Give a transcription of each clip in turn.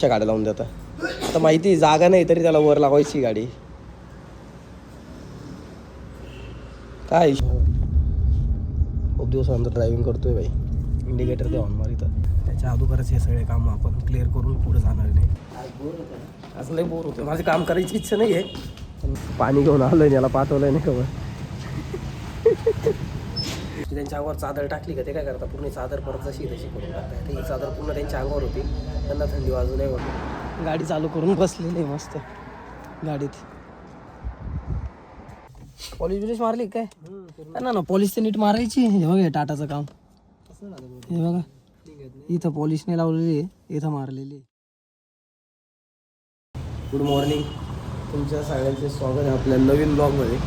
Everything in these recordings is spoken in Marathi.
गाड्या लावून देता. आता माहिती जागा नाही तरी त्याला वर लावायची गाडी. काय खूप दिवसानंतर ड्रायव्हिंग करतोय भाई. इंडिकेटर दे ऑन मार इथं. त्याच्या अगोदरच हे सगळे काम आपण क्लिअर करून पुढे जाणार नाही. असं लई बोर होतं. माझे काम करायची इच्छा नाही आहे. पाणी घेऊन आलोय, याला पाठवलंय नाही खबर. त्यांच्या अंगावर चादर टाकली का ते काय करतात, पूर्ण चादर परत जशी तशी करून टाकतात. ही चादर पूर्ण त्यांच्या अंगावर होती, त्यांना थंडी वाजू नये म्हणून गाडी चालू करून बसलेली मस्त गाडीत. पॉलिश बिलिश मारली काय ना पॉलिश तर नीट मारायची. हे बघा टाटाचं काम, हे बघा इथं पॉलिश नाही लावलेली आहे, इथं मारलेली आहे. गुड मॉर्निंग, तुमच्या सगळ्यांचे स्वागत आहे आपल्या नवीन ब्लॉगमध्ये.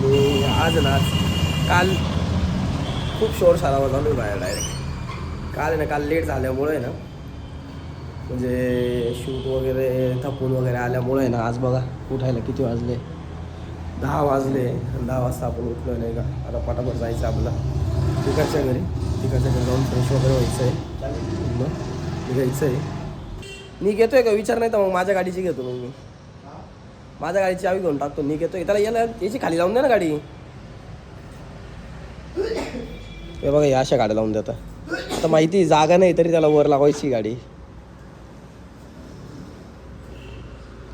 मी आज काल खूप शोर सारावा चालू आहे बाहेर डायरेक्ट. काल लेट झाल्यामुळे ना, म्हणजे शूट वगैरे थकून वगैरे आल्यामुळे ना, आज बघा उठायला किती वाजले, 10 वाजले. 10 वाजता आपण उठलो नाही का. आता पटापट जायचं आपलं तिकडच्या घरी जाऊन फ्रेश वगैरे व्हायचं आहे, मग निघायचं आहे. मी घेतोय का विचार नाही तर मग माझ्या गाडीची घेतो. मग मी माझ्या गाडीची चावी घेऊन टाकतो. मी घेतोय त्याला, याला याची खाली लावून द्या ना गाडी. हे बघा या अशा गाड्या लावून देता. आता माहिती जागा नाही तरी त्याला वर लावायची गाडी.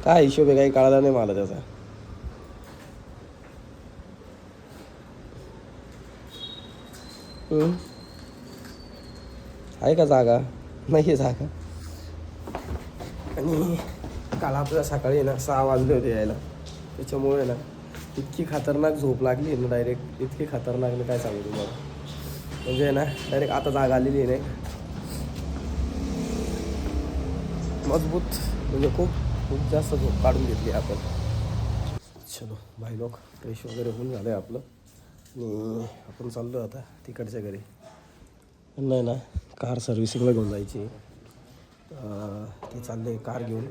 काय हिशोब आहे काही कळाला नाही मला त्याचा. आहे का जागा? नाही आहे जागा. आणि काल आपल्याला सकाळी ना 6 वाजले होते यायला. त्याच्यामुळे ना इतकी खतरनाक झोप लागली ना, डायरेक्ट इतकी खतरनाक ना काय सांगू तुम्हाला. म्हणजे ना डायरेक्ट आता जाग आलेली नाही मजबूत, म्हणजे खूप जास्त झोप काढून घेतली आपण. चलो भाई लोक फ्रेश वगैरे होऊन झालं आहे आपलं, आणि आपण चाललो आता तिकडच्या घरी. नाही ना कार सर्व्हिसिंगला घेऊन जायची. ते चालले कार घेऊन.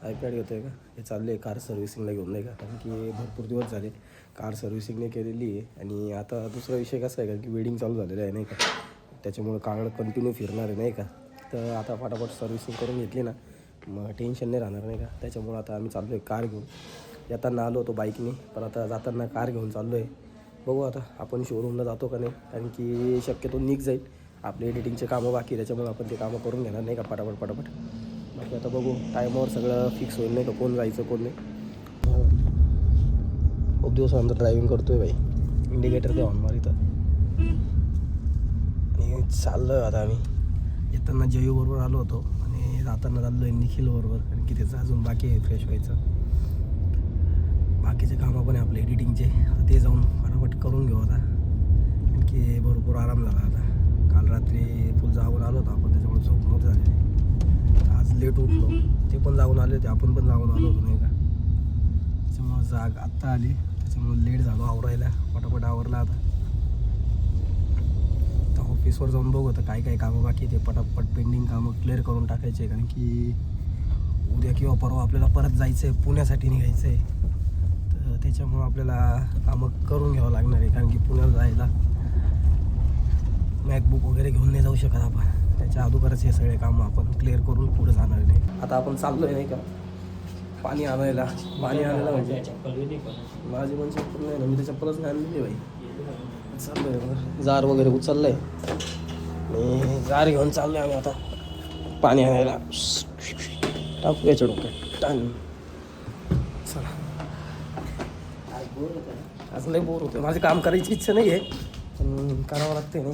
आयपॅड घेतो आहे का? हे चालले आहे कार सर्व्हिसिंगला घेऊन, नाही का. कारण की भरपूर दिवस झाले कार सर्व्हिसिंगने केलेली आहे. आणि आता दुसरा विषय कसा आहे, कारण की वेडिंग चालू झालेलं आहे नाही का, त्याच्यामुळे कार कंटिन्यू फिरणार आहे नाही का. तर आता फटाफट सर्व्हिसिंग करून घेतली ना, मग टेन्शन नाही राहणार नाही का. त्याच्यामुळं आता आम्ही चाललो आहे कार घेऊन. येताना आलो होतो बाईकने, पण आता जाताना कार घेऊन चाललो आहे. बघू आता आपण शोरूमला जातो का नाही, कारण की शक्यतो निघ जाईल. आपले एडिटिंगचे कामं बाकी, त्याच्यामुळे आपण ते कामं करून घेणार नाही का पटापट. बाकी आता बघू टायमावर सगळं फिक्स होईल नाही का, कोण जायचं कोण नाही. खूप दिवसानंतर ड्रायव्हिंग करतोय भाई. इंडिकेटर दे ऑन मार इथं. आणि चाललो आहे आता आम्ही. येताना जयूबरोबर आलो होतो आणि जाताना चाललो आहे निखिलबरोबर, कारण की त्याचं अजून बाकी आहे फ्रेश व्हायचं. बाकीचे कामं पण आहे आपले एडिटिंगचे, ते जाऊन फटाफट करून घेऊ आता. कारण की भरपूर आराम झाला आता. काल रात्री फुल जागून आलो होतो आपण, त्याच्यामुळे झोप नव्हती झालेली. आज लेट उठलो, ते पण जाऊन आले होते, आपण पण जाऊन आलो होतो नाही का. त्याच्यामुळं जाग आत्ता आली, त्याच्यामुळे लेट झालो आवरायला. फटाफट आवरला आता ऑफिसवर जाऊन बघू आता काय कामं बाकी ते पटापट पेंडिंग कामं क्लिअर करून टाकायचे. कारण की उद्या किंवा परवा आपल्याला परत जायचं आहे, पुण्यासाठी निघायचं आहे. तर त्याच्यामुळं आपल्याला कामं करून घ्यावं लागणार आहे. कारण की पुण्याला जायला मॅकबुक वगैरे घेऊन नाही जाऊ शकत आपण. त्याच्या अगोदरच हे सगळे कामं आपण क्लिअर करून पुढे जाणार नाही. आता आपण चाललो आहे नाही का पाणी आणायला म्हणजे माझी पण चप्पल नाही ना, मी तर चप्पलच नाही आणलेली बाई. चाललो आहे जार वगैरे उचललं आहे आणि जार घेऊन चाललो आहे आम्ही आता पाणी आणायला. टाकू याच्या डोक्यात टान. चला असं लई बोर होतं. माझे काम करायची इच्छा नाही आहे, पण करावं लागते नाही.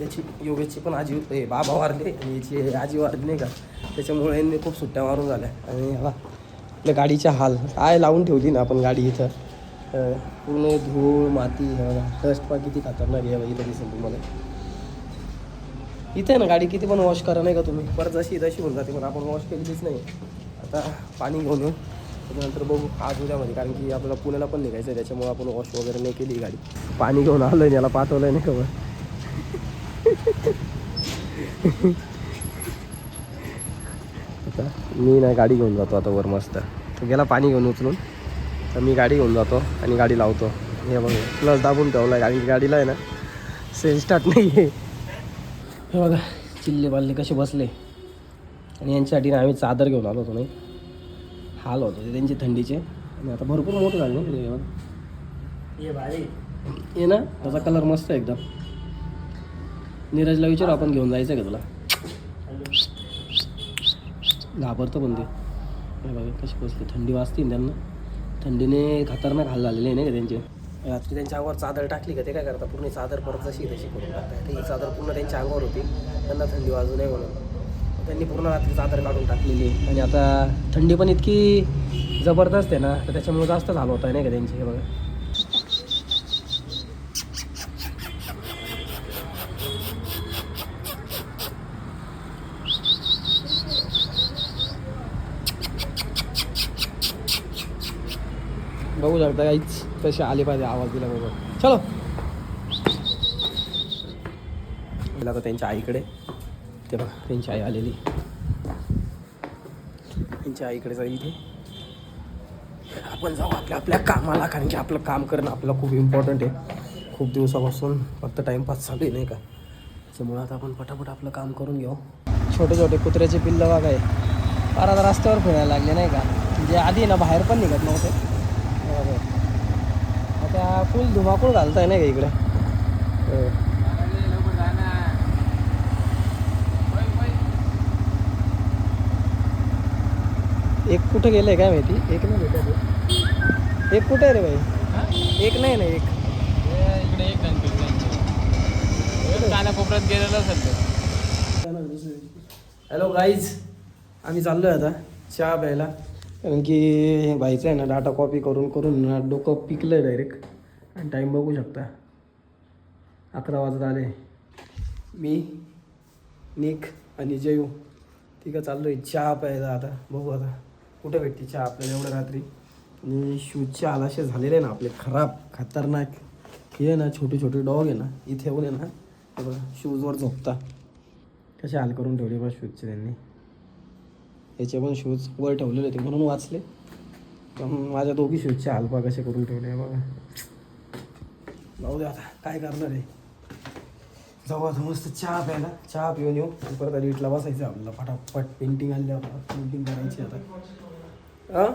याची योगेशची पण आजी बाबा वारले आणि याची आजी वारली नाही का, त्याच्यामुळे यांनी खूप सुट्ट्या मारून झाल्या. आणि हवा आपल्या गाडीच्या हाल काय लावून ठेवली ना आपण गाडी इथं. पूर्ण धूळ माती डस्ट पा किती खतरनाक आहे बाई. इथं दिसेल तुम्हाला. इथे ना गाडी किती पण वॉश करा नाही का तुम्ही, परत जशी तशी होऊन जाते. पण आपण वॉश केलीच नाही. आता पाणी घेऊन येऊ, त्याच्यानंतर बघू आज उद्यामध्ये. कारण की आपल्याला पुण्याला पण निघायचं आहे, त्याच्यामुळे आपण वॉश वगैरे नाही केली गाडी. पाणी घेऊन आलो आहे, याला पाठवलं नाही खबर. आता मी ना गाडी घेऊन जातो आता वर मस्त. तो गेला पाणी घेऊन उचलून, तर मी गाडी घेऊन जातो आणि गाडी लावतो. हे बघा प्लस दाबून ठेवला आहे, कारण की गाडीला आहे ना सेल स्टार्ट नाही आहे. हे बघा चिल्ले बाल्ले कसे बसले आणि यांच्यासाठी आम्ही चादर घेऊन आलो होतो नाही, हाल होतो ते त्यांचे थंडीचे. आणि आता भरपूर मोठं झालं नाही हे बघा, ये भारी ये ना, त्याचा कलर मस्त आहे एकदम. नीरजला विचारू आपण घेऊन जायचं का तुला, घाबरतो पण ते. हे बघा कसे बसले, थंडी वाजते त्यांना, थंडीने खतरनाक हाल झालेले नाही का त्यांचे. रात्री त्यांच्या अंगावर चादर टाकली का ते काय करतात, पूर्ण चादर परत जशी तशी करून टाकतात. ही चादर पूर्ण त्यांच्या अंगावर होती, त्यांना थंडी वाजू नये म्हणून त्यांनी पूर्ण रात्री चादर काढून टाकलेली. आणि आता थंडी पण इतकी जबरदस्त आहे ना, तर त्याच्यामुळे जास्त झालं होतं नाही का त्यांची. हे बघा बघू शकता काहीच कसे आले पाहिजे, आवाज दिला बघा. चलो आता त्यांच्या आईकडे, ते बघा त्यांची आई आलेली, त्यांच्या आईकडे जाईल ते. आपण जाऊ आपल्या कामाला, कारण की आपलं काम करणं आपल्याला खूप इम्पॉर्टंट आहे. खूप दिवसापासून फक्त टाईमपास चालू आहे नाही का, त्याच्यामुळे आता आपण पटापट आपलं काम करून घेऊ. छोटे छोटे कुत्र्याचे पिल्लं बघा आहे, फार आता रस्त्यावर फिरायला लागले नाही का, म्हणजे आधी ना बाहेर पण निघत नव्हते. आता फुल धुमाकूळ घालताय नाही का इकडे. एक कुठं गेलंय काय माहिती, एक नाही भेटत. एक कुठे आहे रे भाई, एक नाही ना, एक इकडे एक कोपऱ्यात गेलेलं असेल. हॅलो गाईज, आम्ही चाललो आहे आता चहा प्यायला, कारण की हे भाईचं आहे ना डाटा कॉपी करून करून ना डोकं पिकलं आहे डायरेक्ट. आणि टाईम बघू शकता 11 वाजत आले. मी निक आणि जयू तिघं चाललो आहे चहा प्यायला. आता बघू आता कुठं भेटते चहा आपल्याला एवढ्या रात्री. आणि शूजचे हाल असे झालेले आहे ना आपले खराब खतरनाक. हे ना छोटे छोटे डॉग आहे ना, इथे येऊन आहे ना हे बघा शूजवर झोपता, कसे हाल करून ठेवले बघा शूजचे त्यांनी. याचे पण शूज वर ठेवलेले होते म्हणून वाचले, पण माझ्या दोघी शूजचे हाल पहा कसे करून ठेवले बघा. जाऊ दे आता काय करणार आहे. जाऊ आता मस्त चहा प्यायला, चहा पिऊन येऊ आणि परत एडिटला बसायचं आपल्याला फटाफट. पेंटिंग आली आपल्याला, पेंटिंग करायची आता. हां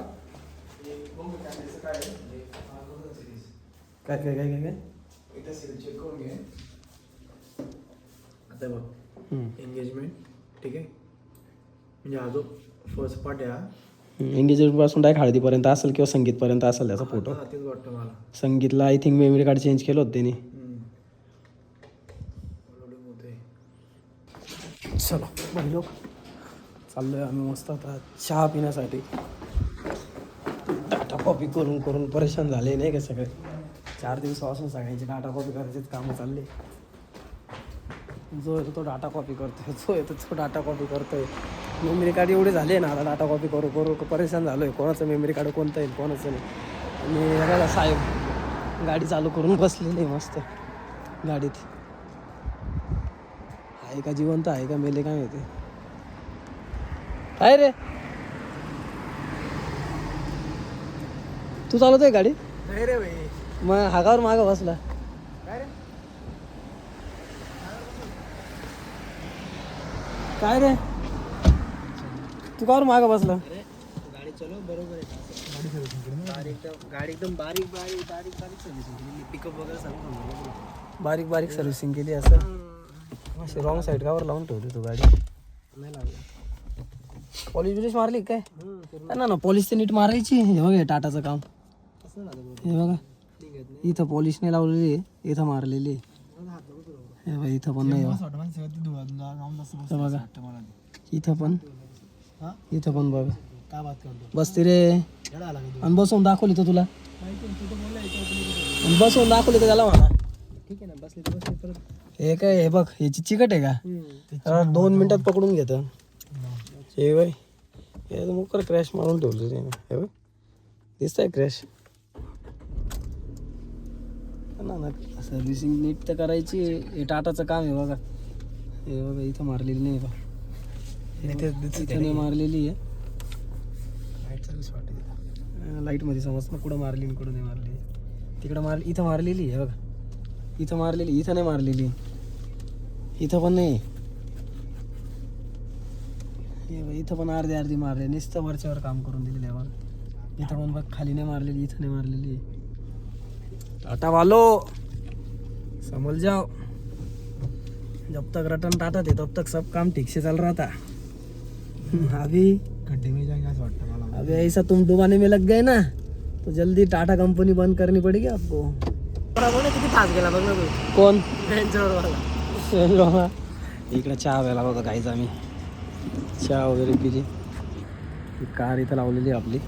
काय काय काय काय काय एकदा सिरीज चेक करून घे. आता बघ एंगेजमेंट, ठीक आहे, म्हणजे हा जो फर्स्ट पार्ट आहे हा एंगेजमेंट पासून डायरेक्ट हळदीपर्यंत असेल किंवा संगीतपर्यंत असेल त्याचा फोटो. तेच वाटतं मला. संगीतला I think memory card change केलं होतं त्यांनी. चलो भाई लोक चाललो आहे आम्ही मस्त आता चहा पिण्यासाठी. डाटा कॉपी करून करून परेशान झाले नाही का सगळे. 4 दिवसापासून सगळ्यांचे डाटा कॉपी करायचेच कामं चालले. जो येतो तो डाटा कॉपी करतोय, जो येतो तो डाटा कॉपी करतोय. मेमरी कार्ड एवढे झाले ना आता डाटा कॉपी करू करू परेशान झालो आहे. कोणाचं मेमरी कार्ड कोणतं येईल कोणाचं नाही. आणि बघा साहेब गाडी चालू करून बसलेली मस्त गाडीत. आहे का जिवंत आहे का मेले काय माहिती. काय रे तू चालवतोय गाडी? नाही रे भाई. मग हागावर मागं बसला काय रे? काय रे तू कावर मागं बसला? गाडी चलो बरोबर आहे. गाडी एकदम बारीक बारीक बारीक बारीक सर्व्हिसिंग केली, पिकअप वगैरे सगळं बारीक बारीक सर्व्हिसिंग केली असं. अशी रॉंग साईड कावर लावून ठेवली तू गाडी? नाही लागलं. पॉलिश बिलिश मारली काय? ना ना पॉलिश तर नीट मारायची. हे बघा टाटाचं काम, हे बघा इथं पॉलिश नाही लावलेली आहे, इथं मारलेली आहे. हे बघा इथं पण नाही. हे बघा इथं पण, इथं पण बघा. बसते रे आणि बसवून दाखवली तर तुला, आणि बसवून दाखवली तर त्याला म्हणा ठीक आहे ना, बसले तर बसले परत. हे काय हे बघ ह्याची चिकट आहे का? 2 मिनिटात पकडून घेतं हे बाई. हे मुकर क्रॅश मारून ठेवलं ते. हे बघ दिसतंय क्रॅश ना ना. सर्व्हिसिंग नीट तर करायची. हे टाटाचं काम आहे बघा. हे बघा इथं मारलेली नाही बघा, इथं नाही मारलेली आहे. लाईटमध्ये समज ना कुठं मारली आणि कुठं नाही मारली. तिकडं मारली, इथं मारलेली आहे बघा, इथं मारलेली, इथं नाही मारलेली, इथं पण नाही. इथं पण अर्धी मारले, नुसतं वरच्यावर काम करून दिलेलं आहे बघ. इथं पण बघ खाली नाही मारलेली, इथं नाही मारलेली. टाटा वालो समझ जाओ, जब तक रतन टाटा थे तब तक सब काम ठीक से चल रहा था. अभी गड्ढे में जाएंगे असं वाटतं मला. अभी ऐसा तुम डुबाने में लग गए ना तो जल्दी टाटा कंपनी बंद करनी पड़ेगी आपको. बरोबर किती फास गेला बघ ना तू. कोण? इकडे चहा प्यायला बघा काहीच आम्ही चहा वगैरे पिली. कार इथं लावलेली आहे आपली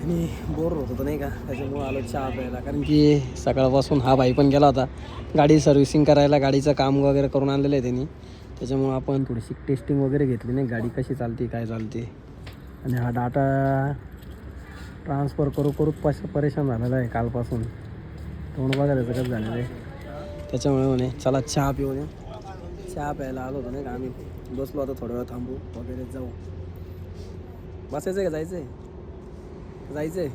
आणि बोर होत होतं नाही का, त्याच्यामुळं आलो चहा प्यायला. कारण की सकाळपासून हा भाई पण गेला होता गाडी सर्व्हिसिंग करायला, गाडीचं काम वगैरे करून आणलेलं आहे त्यांनी. त्याच्यामुळं आपण थोडीशी टेस्टिंग वगैरे घेतली नाही, गाडी कशी चालते काय चालते. आणि हा डाटा ट्रान्सफर करूच परेशान झालेला आहे कालपासून. तोंड बघा त्याचं कसं झालेलं आहे. त्याच्यामुळे म्हणे चला चहा पिऊन ये. चहा प्यायला आलो होतो नाही का आम्ही. बसलो आता थोडा वेळ थांबू वगैरे जाऊ. बसायचं आहे का जायचं आहे? जायचं आहे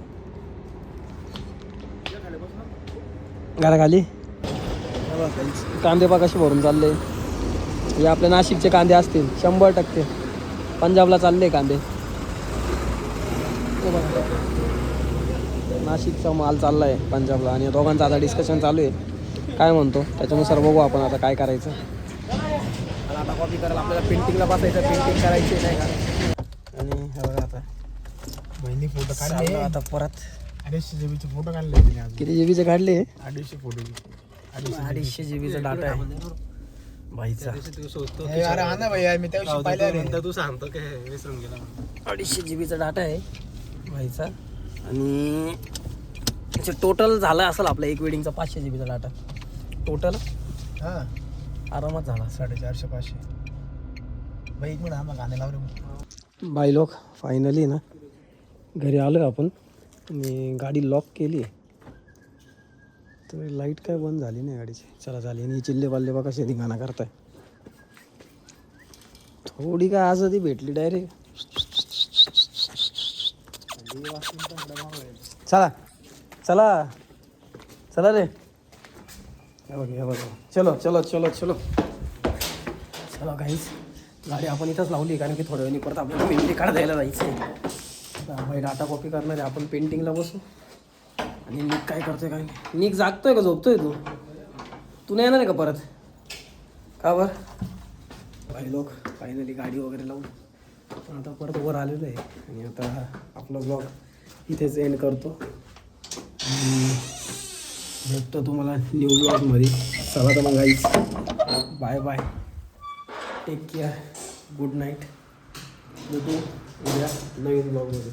घराखाली. कांदे पा कसे भरून चालले. हे आपल्या नाशिकचे कांदे असतील 100%. पंजाबला चालले कांदे. नाशिकचा माल चालला आहे पंजाबला आणि दोघांचं आता डिस्कशन चालू आहे काय म्हणतो, त्याच्यानुसार बघू आपण आता काय करायचं. आता कॉपी करायला आपल्याला पेंटिंगला बसायचं, पेंटिंग करायची नाही का. आणि हे बघा आता बहिणी फोटो काढले चाललो आता परत. 250 जीबीचे फोटो काढले तिने आज. किती जीबीचे काढले? 250 फोटो. 250 जीबीचा डाटा आहे भाईचा. अरे हा ना भैया, मी त्या दिवशी पाहिलं. तू सांगतो काय विसरून गेला. 250 जीबीचा डाटा आहे भाईचा. आणि टोटल झाला असेल आपला एक वेडिंगचा 500 जीबीचा डाटा टोटल. हा आरामात झाला. 450-500. बाई एक मिनिट आम्हाला गाणे लाव रे. बाय लोक फायनली ना घरी आलो आहे आपण आणि गाडी लॉक केली आहे. तर लाईट काय बंद झाली नाही गाडीची. चला झाली. आणि चिल्ले पाल्ले बा कसे धिंगाणा करताय. थोडी काय आज ती भेटली डायरेक्ट. चला चला चला रे. हे बघ चलो चलो चलो चलो चला काहीच. गाडी आपण इथंच लावली कारण की थोड्या वेळाने परत आपल्याला मेमरी कार्ड द्यायला जायचं आहे. भाई डाटा कॉपी करणार आहे आपण. पेंटिंगला बसू. आणि निक काय करतोय काय नाही. निक जागतोय का झोपतोय तू? तू नाही येणार आहे का परत? का बरं? भाई लोक फायनली गाडी वगैरे लावून आता परत वर आलेलो आहे. आणि आता आपला ब्लॉग इथेच एंड करतो. भेटतो तुम्हाला न्यू ब्लॉगमध्ये. चला तर मग guys bye bye, take care, good night. भेटू उद्या नवीन ब्लॉगमध्ये.